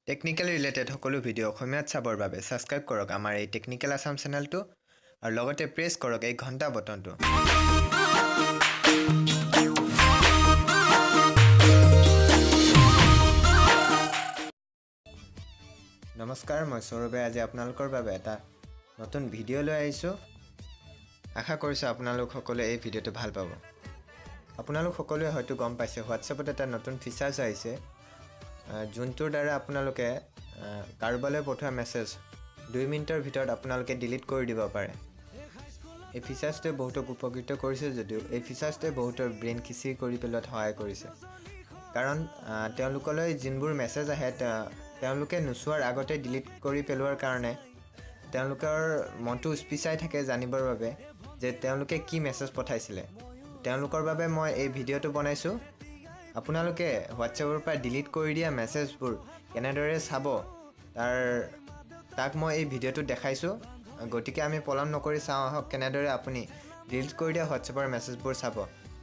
Technical related সকলো video' অসমীয়াত চাবৰ বাবে সাবস্ক্ৰাইব কৰক আমাৰ এই টেকনিক্যাল আসাম চেনেলটো আৰু লগতে প্ৰেছ কৰক এই ঘণ্টা বটনটো। নমস্কাৰ, মই সৌৰভে আজি আপোনালোকৰ বাবে এটা নতুন ভিডিঅ' লৈ আহিছোঁ। আশা কৰিছোঁ আপোনালোক সকলোৱে এই ভিডিঅ'টো ভাল পাব। আপোনালোক সকলোৱে হয়তো গম পাইছে হোৱাটছএপত এটা নতুন ফিচাৰ্ছ আহিছে যোনটোৰ দ্বাৰা আপোনালোকে কাৰোবালৈ পঠোৱা মেছেজ 2 মিনিটৰ ভিতৰত আপোনালোকে ডিলিট কৰি দিব পাৰে। এই ফিচাৰ্ছটোৱে বহুতক উপকৃত কৰিছে যদিও এই ফিচাৰ্ছটোৱে বহুতৰ ব্ৰেইন খিচিৰি কৰি পেলোৱাত সহায় কৰিছে। কাৰণ তেওঁলোকলৈ যিবোৰ মেছেজ আহে তেওঁলোকে নোচোৱাৰ আগতে ডিলিট কৰি পেলোৱাৰ কাৰণে তেওঁলোকৰ মনটো উচপিচাই থাকে জানিবৰ বাবে যে তেওঁলোকে কি মেছেজ পঠাইছিলে। তেওঁলোকৰ বাবে মই এই ভিডিঅ'টো বনাইছোঁ। আপোনালোকে হোৱাটছএপৰ পৰা ডিলিট কৰি দিয়া মেছেজবোৰ কেনেদৰে চাব তাক মই এই ভিডিঅ'টোত দেখাইছোঁ। গতিকে আমি পলম নকৰি চাওঁ আহক কেনেদৰে আপুনি ডিলিট কৰি দিয়া হোৱাটছএপৰ মেছেজবোৰ চাব।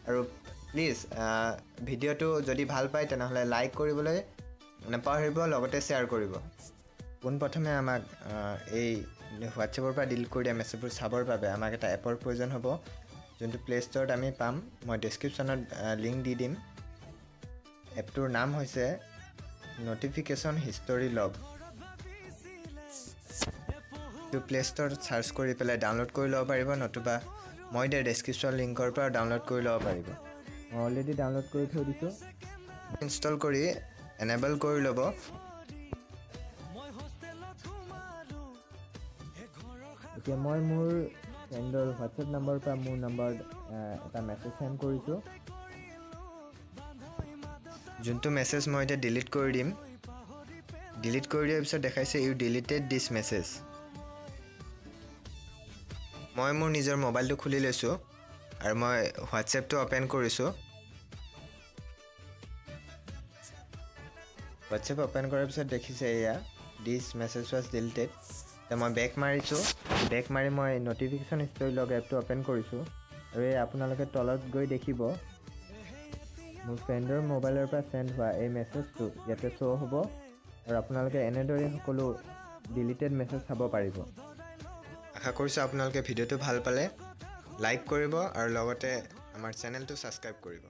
আৰু প্লিজ ভিডিঅ'টো যদি ভাল পায় তেনেহ'লে লাইক কৰিবলৈ নাপাহৰিব, লগতে শ্বেয়াৰ কৰিব। পোনপ্ৰথমে আমাক এই হোৱাটছএপৰ পৰা ডিলিট কৰি দিয়া মেছেজবোৰ চাবৰ বাবে আমাক এটা এপৰ প্ৰয়োজন হ'ব, যোনটো প্লে ষ্ট'ৰত আমি পাম। মই ডেছক্ৰিপশ্যনত লিংক দি দিম। এপটোৰ নাম হৈছে ন'টিফিকেশ্যন হিষ্টৰী লগ। এইটো প্লে ষ্ট'ৰত চাৰ্চ কৰি পেলাই ডাউনলোড কৰি ল'ব পাৰিব, নতুবা মই দিয়া ডেছক্ৰিপশ্যন লিংকৰ পৰা ডাউনলোড কৰি ল'ব পাৰিব। মই অলৰেডি ডাউনলোড কৰি থৈ দিছোঁ। ইনষ্টল কৰি এনেবল কৰি ল'ব। এতিয়া মই মোৰ ফ্ৰেণ্ডৰ হোৱাটছএপ নম্বৰৰ পৰা মোৰ নম্বৰত এটা মেছেজ চেণ্ড কৰিছোঁ, যোনটো মেছেজ মই এতিয়া ডিলিট কৰি দিম। ডিলিট কৰি দিয়াৰ পিছত দেখাইছে ইউ ডিলিটেড দিছ মেছেজ। মই মোৰ নিজৰ মোবাইলটো খুলি লৈছোঁ আৰু মই হোৱাটছএপটো অ'পেন কৰিছোঁ। হোৱাটছএপ অ'পেন কৰাৰ পিছত দেখিছে এয়া দিছ মেছেজ ৱাজ ডিলিটেড। এতিয়া মই বেক মাৰিছোঁ। বেক মাৰি মই ন'টিফিকেশ্যন হিষ্টৰী লগ এপটো অ'পেন কৰিছোঁ আৰু এই আপোনালোকে তলত গৈ দেখিব মোৰ ফ্ৰেণ্ডৰ মোবাইলৰ পৰা চেণ্ড হোৱা এই মেছেজটো ইয়াতে শ্ব' হ'ব আৰু আপোনালোকে এনেদৰে সকলো ডিলিটেড মেছেজ চাব পাৰিব। আশা কৰিছোঁ আপোনালোকে ভিডিঅ'টো ভাল পালে লাইক কৰিব আৰু লগতে আমাৰ চেনেলটো ছাবস্ক্ৰাইব কৰিব।